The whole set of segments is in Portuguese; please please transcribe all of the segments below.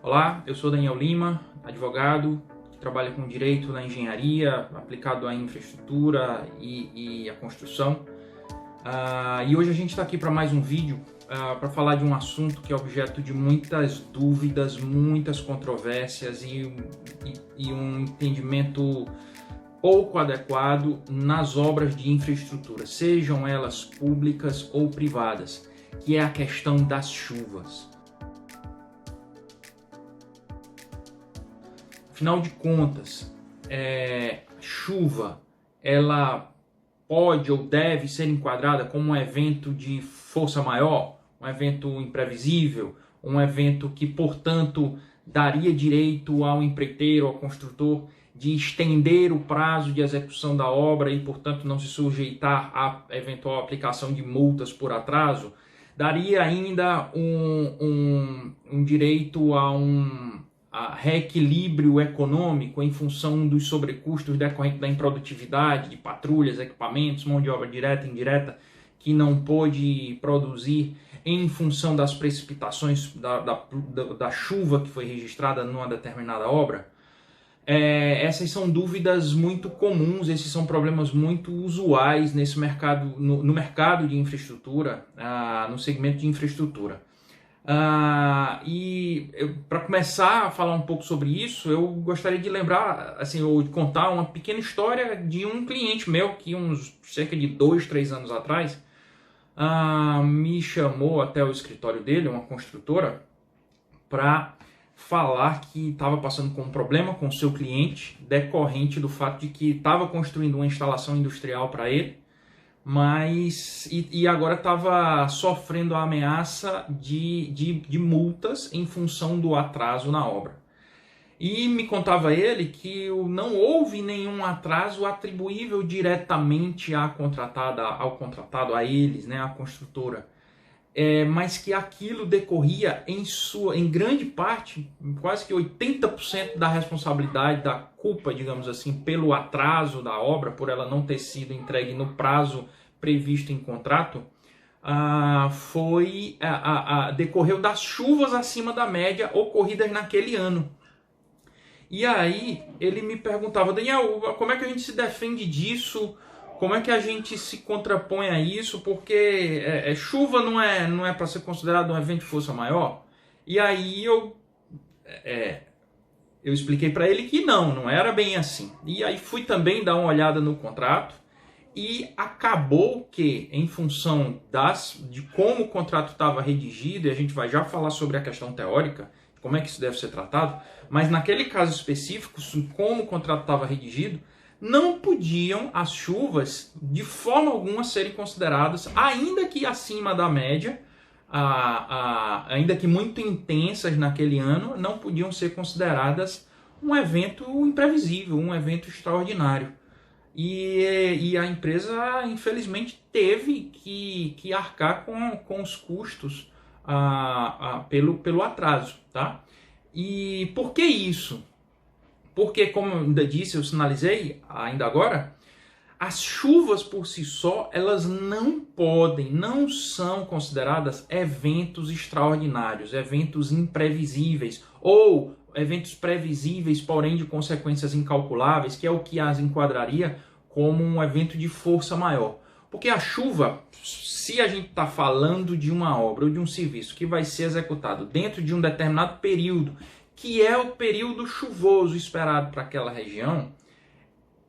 Olá, eu sou Daniel Lima, advogado que trabalha com direito na engenharia, aplicado à infraestrutura e à construção. E hoje a gente está aqui para mais um vídeo para falar de um assunto que é objeto de muitas dúvidas, muitas controvérsias e um entendimento pouco adequado nas obras de infraestrutura, sejam elas públicas ou privadas, que é a questão das chuvas. Afinal de contas, chuva, ela pode ou deve ser enquadrada como um evento de força maior, um evento imprevisível, um evento que, portanto, daria direito ao empreiteiro, ao construtor, de estender o prazo de execução da obra e, portanto, não se sujeitar à eventual aplicação de multas por atraso, daria ainda um direito a reequilíbrio econômico em função dos sobrecustos decorrentes da improdutividade de patrulhas, equipamentos, mão de obra direta e indireta que não pôde produzir em função das precipitações da chuva que foi registrada numa determinada obra. Essas são dúvidas muito comuns, esses são problemas muito usuais nesse mercado, no mercado de infraestrutura, no segmento de infraestrutura. Para começar a falar um pouco sobre isso, eu gostaria de lembrar, assim, ou de contar uma pequena história de um cliente meu que cerca de 2-3 anos atrás me chamou até o escritório dele, uma construtora, para falar que estava passando com um problema com o seu cliente decorrente do fato de que estava construindo uma instalação industrial para ele, mas agora estava sofrendo a ameaça de multas em função do atraso na obra. E me contava ele que não houve nenhum atraso atribuível diretamente ao contratado, a eles, né, à construtora, mas que aquilo decorria em grande parte, quase que 80% da responsabilidade, da culpa, digamos assim, pelo atraso da obra, por ela não ter sido entregue no prazo previsto em contrato, decorreu das chuvas acima da média ocorridas naquele ano. E aí ele me perguntava: Daniel, como é que a gente se defende disso? Como é que a gente se contrapõe a isso? Porque chuva não é para ser considerado um evento de força maior. E aí eu expliquei para ele que não era bem assim. E aí fui também dar uma olhada no contrato e acabou que, em função de como o contrato estava redigido, e a gente vai já falar sobre a questão teórica, como é que isso deve ser tratado, mas naquele caso específico, como o contrato estava redigido, não podiam as chuvas de forma alguma serem consideradas, ainda que acima da média, ainda que muito intensas naquele ano, não podiam ser consideradas um evento imprevisível, um evento extraordinário. E a empresa, infelizmente, teve que arcar com os custos pelo atraso. Tá? E por que isso? Porque, como eu ainda disse, eu sinalizei ainda agora, as chuvas por si só, elas não são consideradas eventos extraordinários, eventos imprevisíveis, ou eventos previsíveis, porém de consequências incalculáveis, que é o que as enquadraria como um evento de força maior. Porque a chuva, se a gente está falando de uma obra ou de um serviço que vai ser executado dentro de um determinado período, que é o período chuvoso esperado para aquela região,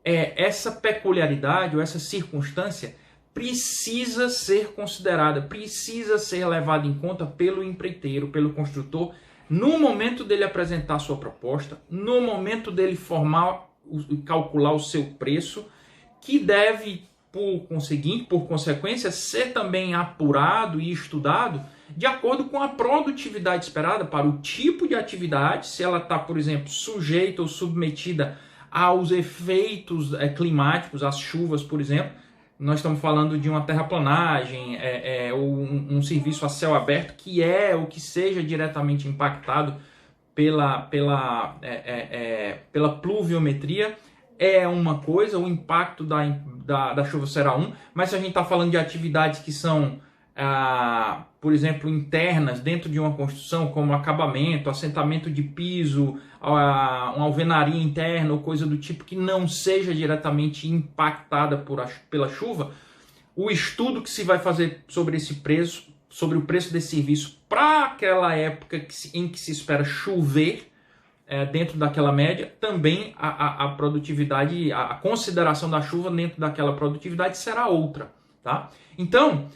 essa peculiaridade ou essa circunstância precisa ser considerada, precisa ser levada em conta pelo empreiteiro, pelo construtor, no momento dele apresentar a sua proposta, no momento dele calcular o seu preço, que deve, por consequência, ser também apurado e estudado de acordo com a produtividade esperada para o tipo de atividade, se ela está, por exemplo, sujeita ou submetida aos efeitos climáticos, às chuvas, por exemplo. Nós estamos falando de uma terraplanagem, ou um serviço a céu aberto, que o que seja diretamente impactado pela pluviometria, é uma coisa, o impacto da chuva será mas se a gente está falando de atividades que são por exemplo, internas dentro de uma construção, como acabamento, assentamento de piso, uma alvenaria interna ou coisa do tipo que não seja diretamente impactada pela chuva, o estudo que se vai fazer sobre esse preço, sobre o preço desse serviço para aquela época em que se espera chover, dentro daquela média, também a produtividade, a consideração da chuva dentro daquela produtividade será outra, tá? Então,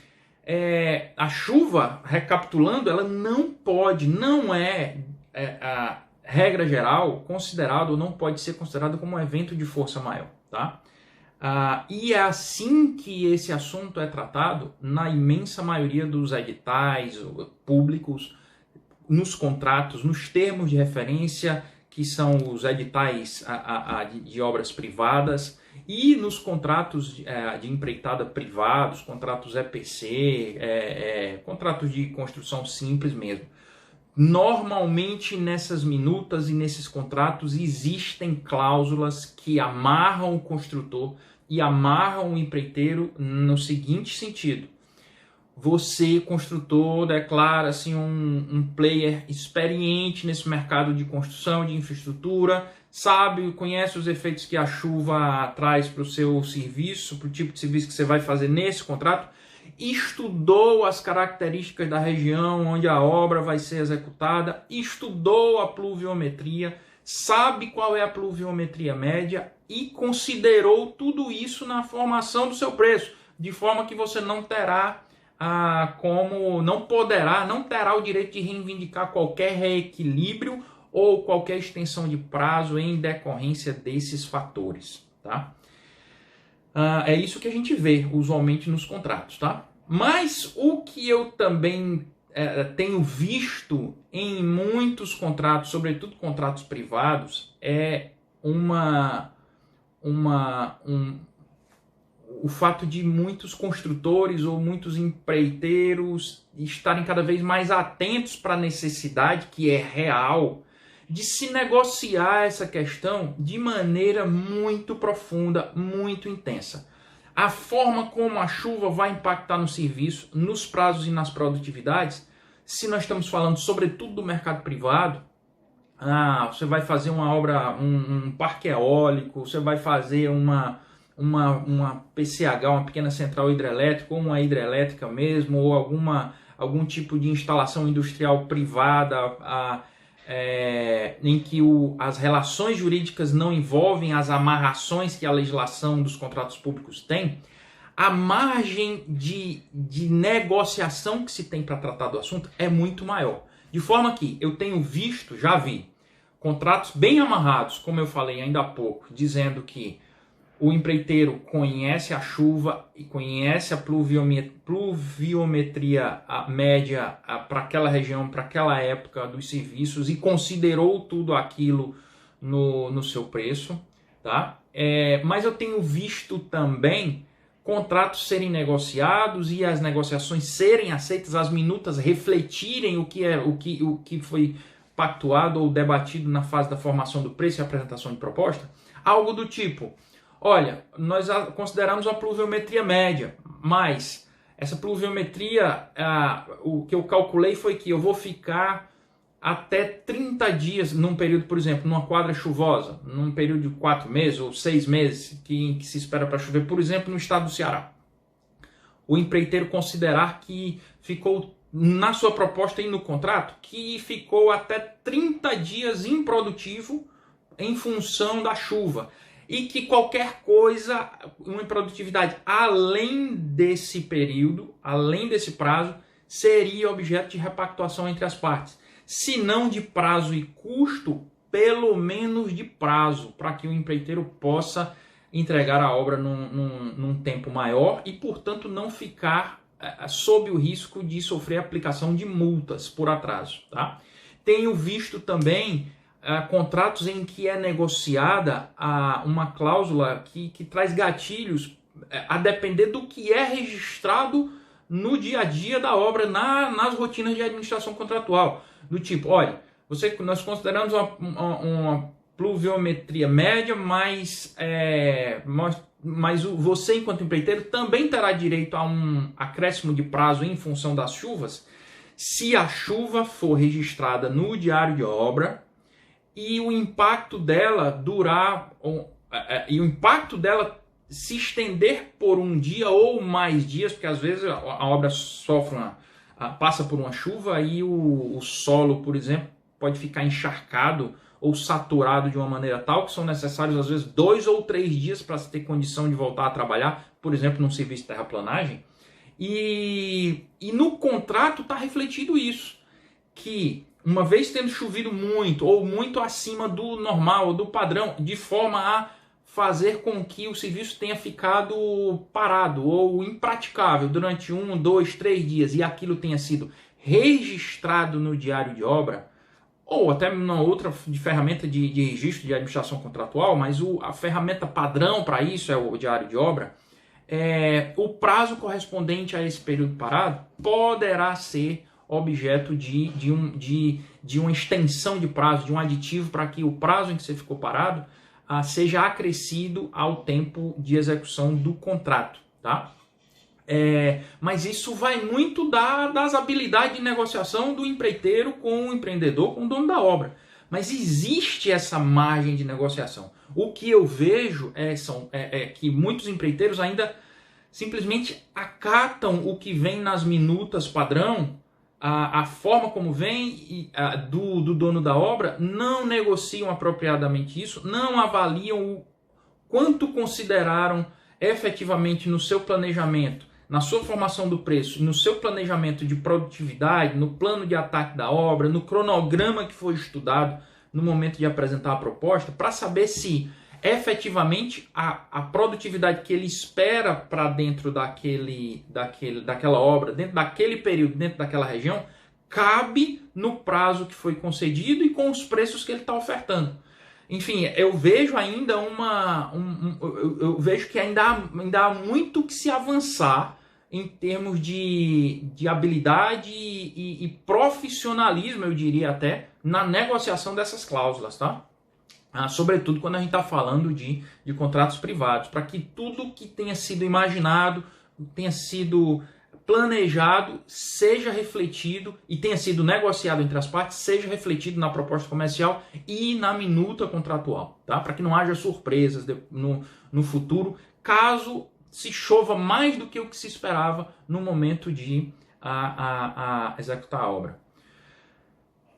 a chuva, recapitulando, ela não é a regra geral considerado, ou não pode ser considerado como um evento de força maior, tá? E é assim que esse assunto é tratado na imensa maioria dos editais públicos, nos contratos, nos termos de referência, que são os editais de obras privadas, e nos contratos de empreitada privados, contratos EPC, contratos de construção simples mesmo. Normalmente nessas minutas e nesses contratos existem cláusulas que amarram o construtor e amarram o empreiteiro no seguinte sentido: você, construtor, declara-se um player experiente nesse mercado de construção, de infraestrutura, conhece os efeitos que a chuva traz para o seu serviço, para o tipo de serviço que você vai fazer nesse contrato, estudou as características da região onde a obra vai ser executada, estudou a pluviometria, sabe qual é a pluviometria média e considerou tudo isso na formação do seu preço, de forma que você não terá não terá o direito de reivindicar qualquer reequilíbrio ou qualquer extensão de prazo em decorrência desses fatores, tá? É isso que a gente vê usualmente nos contratos, tá? Mas o que eu também tenho visto em muitos contratos, sobretudo contratos privados, é o fato de muitos construtores ou muitos empreiteiros estarem cada vez mais atentos para a necessidade, que é real, de se negociar essa questão de maneira muito profunda, muito intensa. A forma como a chuva vai impactar no serviço, nos prazos e nas produtividades, se nós estamos falando sobretudo do mercado privado, você vai fazer uma obra, um parque eólico, você vai fazer uma PCH, uma pequena central hidrelétrica, ou uma hidrelétrica mesmo, ou algum tipo de instalação industrial privada em que as relações jurídicas não envolvem as amarrações que a legislação dos contratos públicos tem, a margem de negociação que se tem para tratar do assunto é muito maior. De forma que eu tenho visto, já vi, contratos bem amarrados, como eu falei ainda há pouco, dizendo que o empreiteiro conhece a chuva e conhece a pluviometria média para aquela região, para aquela época dos serviços e considerou tudo aquilo no seu preço, tá? Mas eu tenho visto também contratos serem negociados e as negociações serem aceitas, as minutas refletirem o que foi pactuado ou debatido na fase da formação do preço e apresentação de proposta, algo do tipo: olha, nós consideramos a pluviometria média, mas essa pluviometria, o que eu calculei foi que eu vou ficar até 30 dias num período, por exemplo, numa quadra chuvosa, num período de 4 meses ou 6 meses em que se espera para chover, por exemplo, no estado do Ceará. O empreiteiro considerar que ficou, na sua proposta e no contrato, que ficou até 30 dias improdutivo em função da chuva. E que qualquer coisa, uma improdutividade além desse período, além desse prazo, seria objeto de repactuação entre as partes. Se não de prazo e custo, pelo menos de prazo, para que o empreiteiro possa entregar a obra num tempo maior e, portanto, não ficar sob o risco de sofrer aplicação de multas por atraso, tá? Tenho visto também contratos em que é negociada uma cláusula que traz gatilhos a depender do que é registrado no dia a dia da obra, nas rotinas de administração contratual. Do tipo, olha, nós consideramos uma pluviometria média, mas você, enquanto empreiteiro, também terá direito a um acréscimo de prazo em função das chuvas, se a chuva for registrada no diário de obra e o impacto dela se estender por um dia ou mais dias, porque às vezes a obra passa por uma chuva e o solo, por exemplo, pode ficar encharcado ou saturado de uma maneira tal que são necessários, às vezes, 2 ou 3 dias para se ter condição de voltar a trabalhar, por exemplo, num serviço de terraplanagem. E no contrato está refletido isso, que uma vez tendo chovido muito ou muito acima do normal ou do padrão, de forma a fazer com que o serviço tenha ficado parado ou impraticável durante 1, 2, 3 dias e aquilo tenha sido registrado no diário de obra, ou até numa outra ferramenta de registro de administração contratual, mas a ferramenta padrão para isso é o diário de obra, o prazo correspondente a esse período parado poderá ser objeto de uma extensão de prazo, de um aditivo para que o prazo em que você ficou parado seja acrescido ao tempo de execução do contrato, tá? Mas isso vai muito das habilidades de negociação do empreiteiro com o empreendedor, com o dono da obra. Mas existe essa margem de negociação. O que eu vejo é que muitos empreiteiros ainda simplesmente acatam o que vem nas minutas padrão, a forma como vem do dono da obra, não negociam apropriadamente isso, não avaliam o quanto consideraram efetivamente no seu planejamento, na sua formação do preço, no seu planejamento de produtividade, no plano de ataque da obra, no cronograma que foi estudado no momento de apresentar a proposta, para saber se efetivamente a produtividade que ele espera para dentro daquela obra, dentro daquele período, dentro daquela região, cabe no prazo que foi concedido e com os preços que ele está ofertando. Enfim, eu vejo ainda eu vejo que ainda há muito que se avançar em termos de habilidade e profissionalismo, eu diria até, na negociação dessas cláusulas, tá? Sobretudo quando a gente está falando de contratos privados, para que tudo que tenha sido imaginado, tenha sido planejado, seja refletido e tenha sido negociado entre as partes, seja refletido na proposta comercial e na minuta contratual, tá? Para que não haja surpresas no futuro, caso se chova mais do que o que se esperava no momento de executar a obra.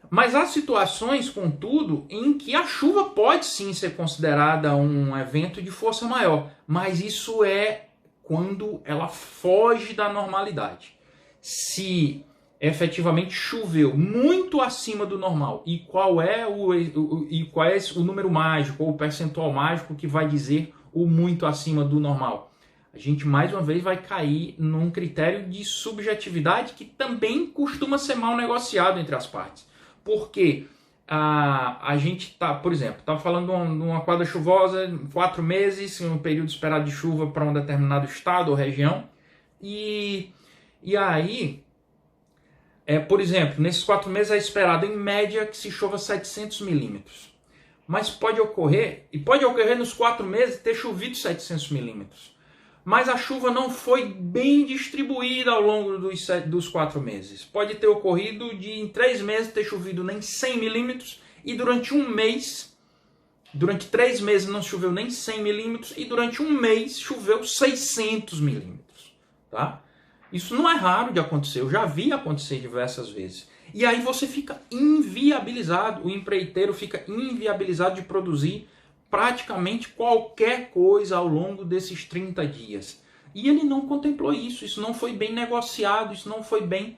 Mas há situações, contudo, em que a chuva pode sim ser considerada um evento de força maior, mas isso é quando ela foge da normalidade. Se efetivamente choveu muito acima do normal, e qual é o número mágico ou o percentual mágico que vai dizer o muito acima do normal? A gente mais uma vez vai cair num critério de subjetividade que também costuma ser mal negociado entre as partes. Porque a gente está, por exemplo, falando de uma quadra chuvosa, 4 meses, um período esperado de chuva para um determinado estado ou região, e aí, por exemplo, nesses 4 meses é esperado em média que se chova 700 milímetros. Mas pode ocorrer nos 4 meses ter chovido 700 milímetros. Mas a chuva não foi bem distribuída ao longo dos 4 meses. Pode ter ocorrido de em 3 meses ter chovido nem 100 milímetros e durante 3 meses não choveu nem 100 milímetros e durante um mês choveu 600 milímetros. Tá? Isso não é raro de acontecer, eu já vi acontecer diversas vezes. E aí você fica inviabilizado, o empreiteiro fica inviabilizado de produzir praticamente qualquer coisa ao longo desses 30 dias. E ele não contemplou isso não foi bem negociado, isso não foi bem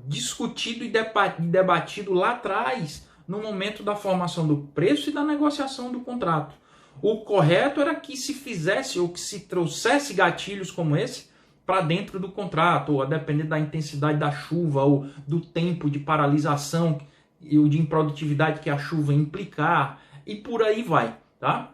discutido e debatido lá atrás, no momento da formação do preço e da negociação do contrato. O correto era que se fizesse ou que se trouxesse gatilhos como esse para dentro do contrato, ou a depender da intensidade da chuva ou do tempo de paralisação e o de improdutividade que a chuva implicar, e por aí vai, tá?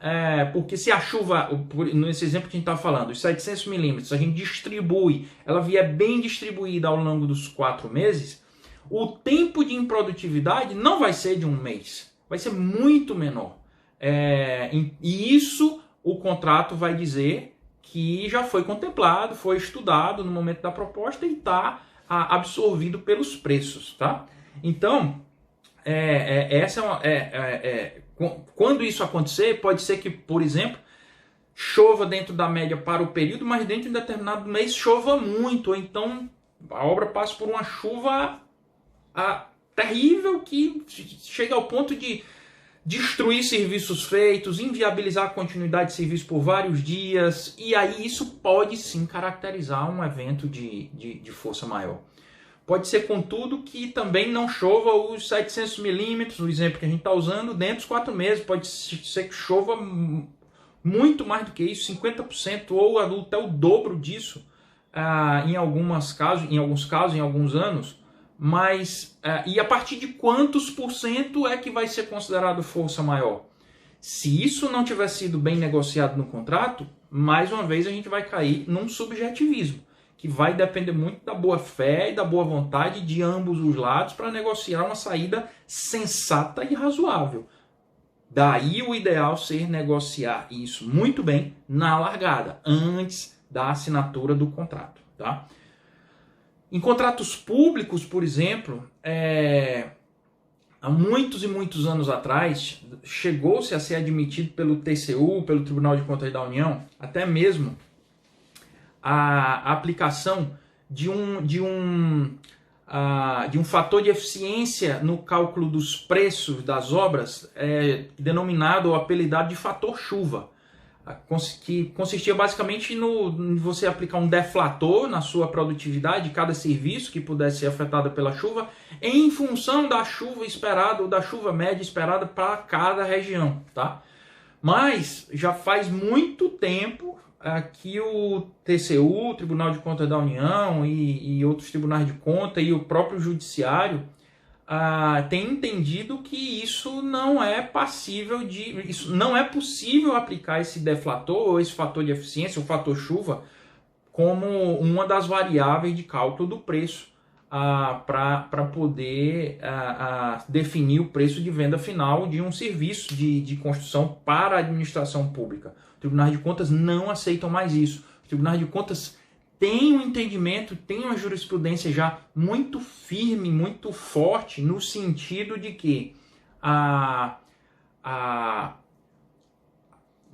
Porque se a chuva, nesse exemplo que a gente está falando, os 700 milímetros, a gente distribui, ela vier bem distribuída ao longo dos 4 meses, o tempo de improdutividade não vai ser de um mês, vai ser muito menor. E isso o contrato vai dizer que já foi contemplado, foi estudado no momento da proposta e está absorvido pelos preços, tá? Então, quando isso acontecer, pode ser que, por exemplo, chova dentro da média para o período, mas dentro de um determinado mês chova muito, ou então a obra passa por uma chuva terrível que chega ao ponto de destruir serviços feitos, inviabilizar a continuidade de serviço por vários dias, e aí isso pode sim caracterizar um evento de força maior. Pode ser, contudo, que também não chova os 700 milímetros, o exemplo que a gente está usando, dentro dos 4 meses. Pode ser que chova muito mais do que isso, 50% ou até o dobro disso, em alguns casos, em alguns anos. Mas, e a partir de quantos por cento é que vai ser considerado força maior? Se isso não tiver sido bem negociado no contrato, mais uma vez a gente vai cair num subjetivismo, que vai depender muito da boa fé e da boa vontade de ambos os lados para negociar uma saída sensata e razoável. Daí o ideal ser negociar isso muito bem na largada, antes da assinatura do contrato, tá? Em contratos públicos, por exemplo, há muitos e muitos anos atrás, chegou-se a ser admitido pelo TCU, pelo Tribunal de Contas da União, até mesmo a aplicação de um fator de eficiência no cálculo dos preços das obras, denominado ou apelidado de fator chuva, que consistia basicamente em você aplicar um deflator na sua produtividade de cada serviço que pudesse ser afetado pela chuva, em função da chuva esperada ou da chuva média esperada para cada região, tá? Mas já faz muito tempo que o TCU, o Tribunal de Contas da União e outros tribunais de conta e o próprio Judiciário tem entendido que isso não é passível isso não é possível aplicar esse deflator ou esse fator de eficiência, o fator chuva, como uma das variáveis de cálculo do preço para poder definir o preço de venda final de um serviço de construção para a administração pública. Os tribunais de contas não aceitam mais isso. Os tribunais de contas têm um entendimento, têm uma jurisprudência já muito firme, muito forte, no sentido de que a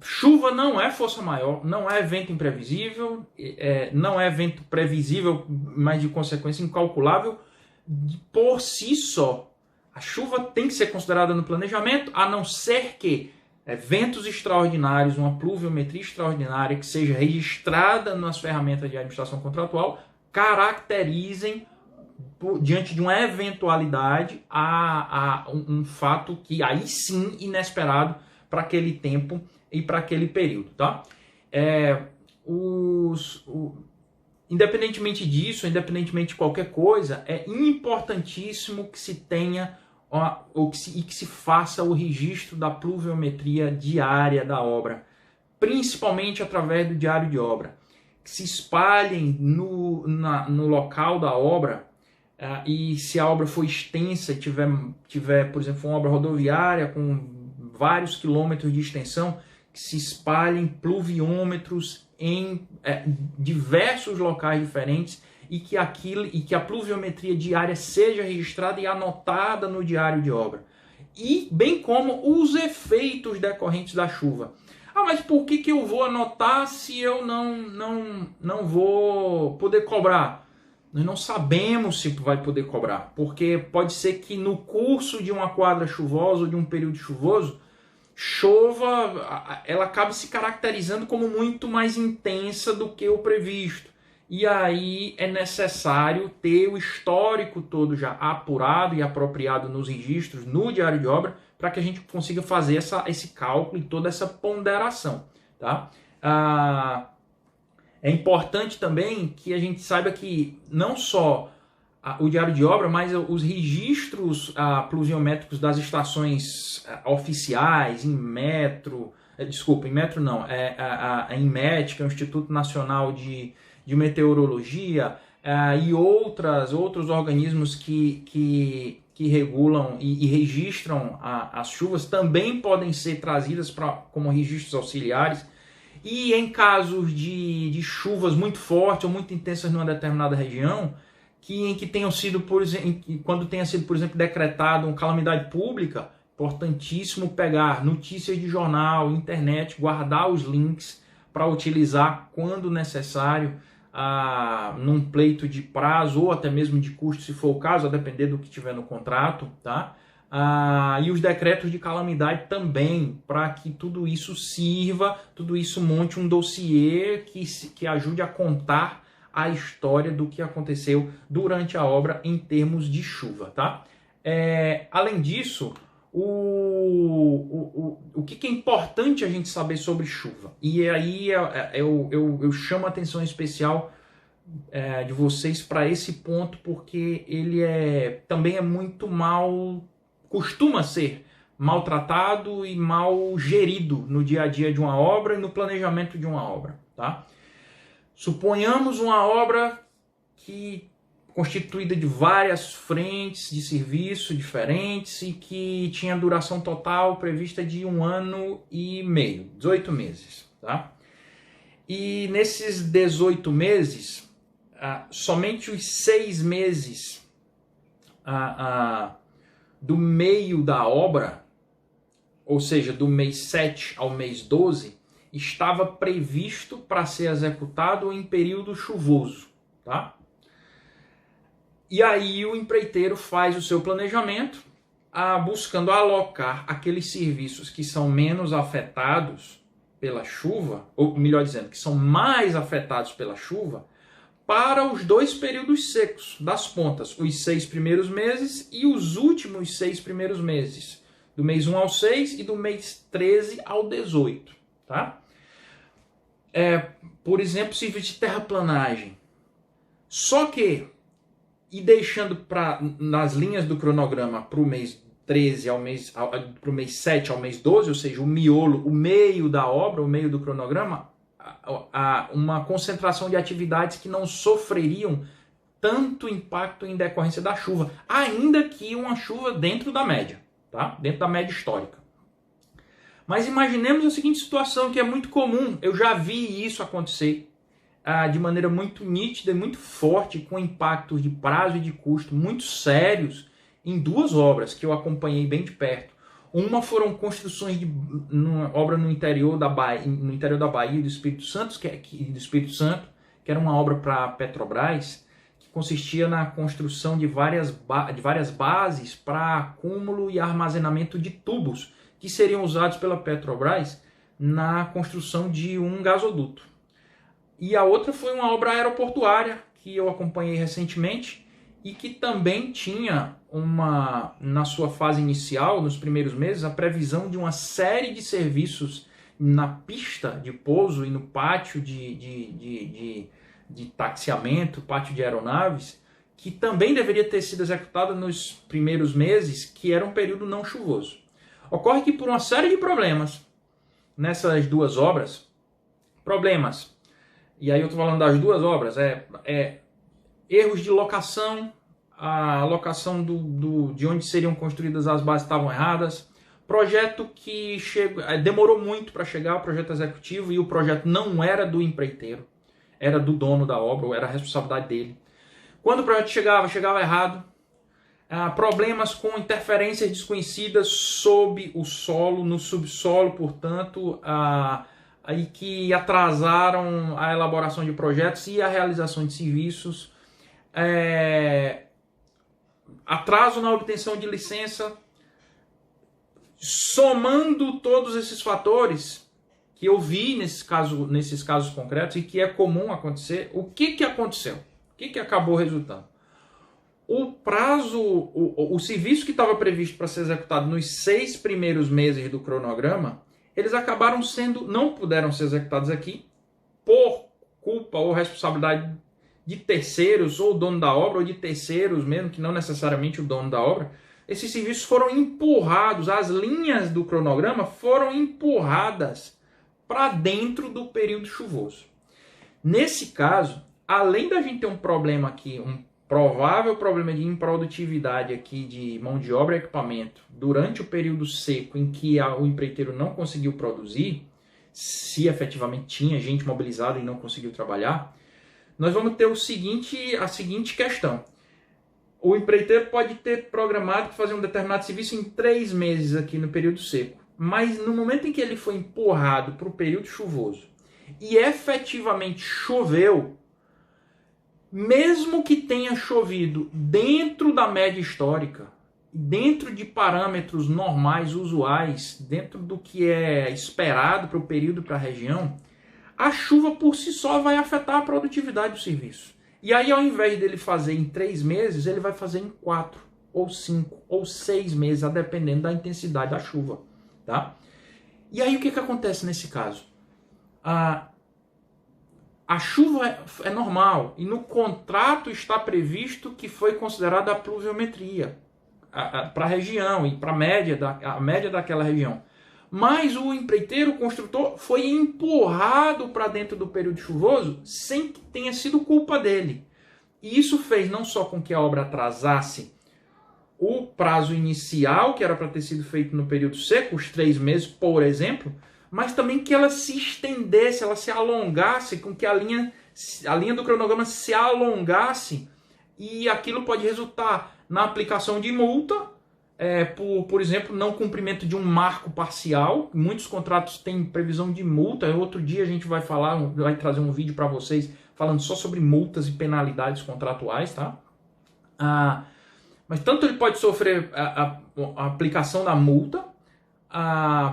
chuva não é força maior, não é evento imprevisível, não é evento previsível, mas de consequência incalculável por si só. A chuva tem que ser considerada no planejamento, a não ser que eventos extraordinários, uma pluviometria extraordinária que seja registrada nas ferramentas de administração contratual, caracterizem, diante de uma eventualidade, um fato que aí sim inesperado para aquele tempo e para aquele período, tá? Independentemente disso, independentemente de qualquer coisa, é importantíssimo que se tenha que se faça o registro da pluviometria diária da obra, principalmente através do diário de obra, que se espalhem no local da obra, e se a obra for extensa, tiver, por exemplo, uma obra rodoviária com vários quilômetros de extensão, que se espalhem pluviômetros em diversos locais diferentes, e que a pluviometria diária seja registrada e anotada no diário de obra. E bem como os efeitos decorrentes da chuva. Mas por que eu vou anotar se eu não vou poder cobrar? Nós não sabemos se vai poder cobrar, porque pode ser que no curso de uma quadra chuvosa ou de um período chuvoso, ela acabe se caracterizando como muito mais intensa do que o previsto. E aí é necessário ter o histórico todo já apurado e apropriado nos registros, no diário de obra, para que a gente consiga fazer esse cálculo e toda essa ponderação, tá? É importante também que a gente saiba que não só o diário de obra, mas os registros pluviométricos das estações oficiais, em metro, em metro não, em INMET, que é o Instituto Nacional de Meteorologia, e outros organismos que que regulam e registram as chuvas também podem ser trazidas como registros auxiliares. E em casos de chuvas muito fortes ou muito intensas numa determinada região, em que tenham sido, por exemplo, quando tenha sido, por exemplo, decretado uma calamidade pública, importantíssimo pegar notícias de jornal, internet, guardar os links para utilizar quando necessário, num pleito de prazo ou até mesmo de custo, se for o caso, a depender do que tiver no contrato, tá? E os decretos de calamidade também, para que tudo isso sirva, tudo isso monte um dossiê que ajude a contar a história do que aconteceu durante a obra em termos de chuva, tá? Além disso, o que é importante a gente saber sobre chuva? E aí eu chamo a atenção especial de vocês para esse ponto, porque ele também é muito costuma ser maltratado e mal gerido no dia a dia de uma obra e no planejamento de uma obra, tá? Suponhamos uma obra constituída de várias frentes de serviço diferentes e que tinha duração total prevista de 1 ano e meio, 18 meses, tá? E nesses 18 meses, somente os 6 meses do meio da obra, ou seja, do mês 7 ao mês 12, estava previsto para ser executado em período chuvoso, tá? E aí o empreiteiro faz o seu planejamento, buscando alocar aqueles serviços que são menos afetados pela chuva, ou melhor dizendo, que são mais afetados pela chuva, para os 2 períodos secos das pontas, os 6 primeiros meses e os últimos 6 primeiros meses, do mês 1 ao 6 e do mês 13 ao 18, tá? Por exemplo, serviço de terraplanagem. Só que, e deixando nas linhas do cronograma para o mês 13 para o mês 7 ao mês 12, ou seja, o miolo, o meio da obra, o meio do cronograma, uma concentração de atividades que não sofreriam tanto impacto em decorrência da chuva, ainda que uma chuva dentro da média, tá? Dentro da média histórica. Mas imaginemos a seguinte situação, que é muito comum, eu já vi isso acontecer de maneira muito nítida e muito forte, com impactos de prazo e de custo muito sérios em 2 obras que eu acompanhei bem de perto. Uma foram construções de obra no interior da Bahia e do Espírito Santo, que era uma obra para a Petrobras, que consistia na construção de várias bases para acúmulo e armazenamento de tubos, que seriam usados pela Petrobras na construção de um gasoduto. E a outra foi uma obra aeroportuária, que eu acompanhei recentemente, e que também tinha na sua fase inicial, nos primeiros meses, a previsão de uma série de serviços na pista de pouso e no pátio de taxiamento, pátio de aeronaves, que também deveria ter sido executada nos primeiros meses, que era um período não chuvoso. Ocorre que por uma série de problemas nessas 2 obras, e aí eu estou falando das 2 obras, erros de locação, a locação de onde seriam construídas as bases estavam erradas, projeto que demorou muito para chegar, o projeto executivo, e o projeto não era do empreiteiro, era do dono da obra, ou era a responsabilidade dele. Quando o projeto chegava errado, problemas com interferências desconhecidas sob o solo, no subsolo, portanto, aí que atrasaram a elaboração de projetos e a realização de serviços, atraso na obtenção de licença. Somando todos esses fatores que eu vi nesses casos concretos e que é comum acontecer, o que aconteceu? O que acabou resultando? O serviço que estava previsto para ser executado nos 6 primeiros meses do cronograma, eles acabaram não puderam ser executados aqui por culpa ou responsabilidade de terceiros, ou o dono da obra, ou de terceiros mesmo, que não necessariamente o dono da obra. Esses serviços foram empurrados, as linhas do cronograma foram empurradas para dentro do período chuvoso. Nesse caso, além da gente ter um problema aqui, um provável problema de improdutividade aqui de mão de obra e equipamento durante o período seco em que o empreiteiro não conseguiu produzir, se efetivamente tinha gente mobilizada e não conseguiu trabalhar, nós vamos ter a seguinte questão. O empreiteiro pode ter programado fazer um determinado serviço em 3 meses aqui no período seco, mas no momento em que ele foi empurrado para o período chuvoso e efetivamente choveu, mesmo que tenha chovido dentro da média histórica, dentro de parâmetros normais, usuais, dentro do que é esperado para o período, para a região, a chuva por si só vai afetar a produtividade do serviço. E aí, ao invés dele fazer em 3 meses, ele vai fazer em 4, ou 5, ou 6 meses, a dependendo da intensidade da chuva. Tá? E aí, o que acontece nesse caso? A chuva é normal e no contrato está previsto que foi considerada a pluviometria para a região e para a média daquela região. Mas o empreiteiro, o construtor, foi empurrado para dentro do período chuvoso sem que tenha sido culpa dele. E isso fez não só com que a obra atrasasse o prazo inicial, que era para ter sido feito no período seco, os 3 meses, por exemplo, mas também que ela se estendesse, ela se alongasse, com que a linha do cronograma se alongasse, e aquilo pode resultar na aplicação de multa, por exemplo, não cumprimento de um marco parcial. Muitos contratos têm previsão de multa. Outro dia a gente vai trazer um vídeo para vocês falando só sobre multas e penalidades contratuais, tá? Mas tanto ele pode sofrer a aplicação da multa,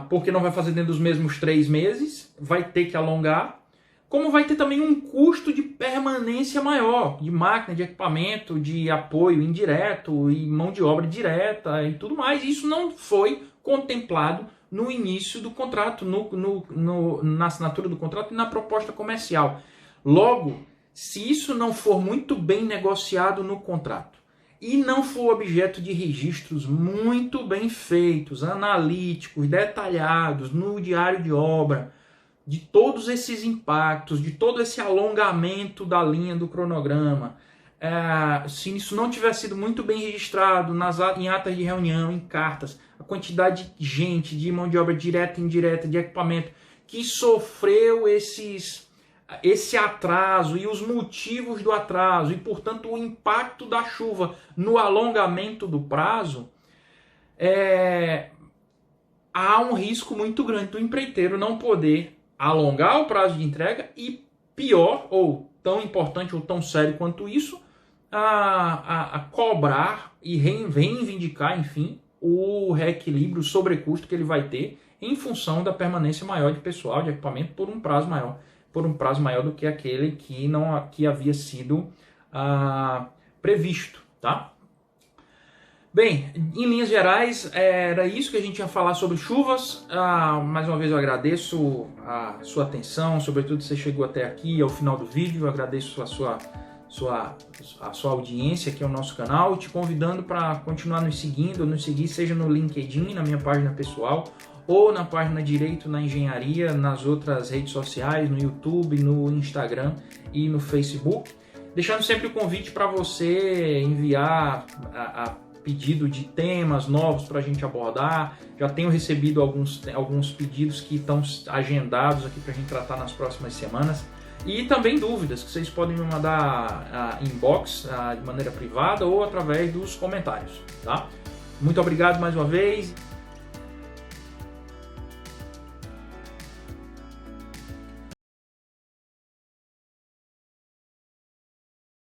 porque não vai fazer dentro dos mesmos 3 meses, vai ter que alongar, como vai ter também um custo de permanência maior, de máquina, de equipamento, de apoio indireto e mão de obra direta e tudo mais. Isso não foi contemplado no início do contrato, na assinatura do contrato e na proposta comercial. Logo, se isso não for muito bem negociado no contrato, e não for objeto de registros muito bem feitos, analíticos, detalhados, no diário de obra, de todos esses impactos, de todo esse alongamento da linha do cronograma, se isso não tiver sido muito bem registrado em atas de reunião, em cartas, a quantidade de gente, de mão de obra direta e indireta, de equipamento, que sofreu esse atraso e os motivos do atraso e, portanto, o impacto da chuva no alongamento do prazo, há um risco muito grande do empreiteiro não poder alongar o prazo de entrega e, pior, ou tão importante ou tão sério quanto isso, a cobrar e reivindicar, enfim, o reequilíbrio, o sobrecusto que ele vai ter em função da permanência maior de pessoal, de equipamento, por um prazo maior do que aquele que havia sido previsto, tá? Bem, em linhas gerais, era isso que a gente ia falar sobre chuvas. Mais uma vez eu agradeço a sua atenção, sobretudo se você chegou até aqui, ao final do vídeo. Eu agradeço a sua audiência aqui ao nosso canal, te convidando para continuar nos seguindo, nos seguir, seja no LinkedIn, na minha página pessoal, ou na página Direito na Engenharia, nas outras redes sociais, no YouTube, no Instagram e no Facebook. Deixando sempre o convite para você enviar pedido de temas novos para a gente abordar. Já tenho recebido alguns pedidos que estão agendados aqui para a gente tratar nas próximas semanas. E também dúvidas que vocês podem me mandar inbox de maneira privada ou através dos comentários. Tá? Muito obrigado mais uma vez.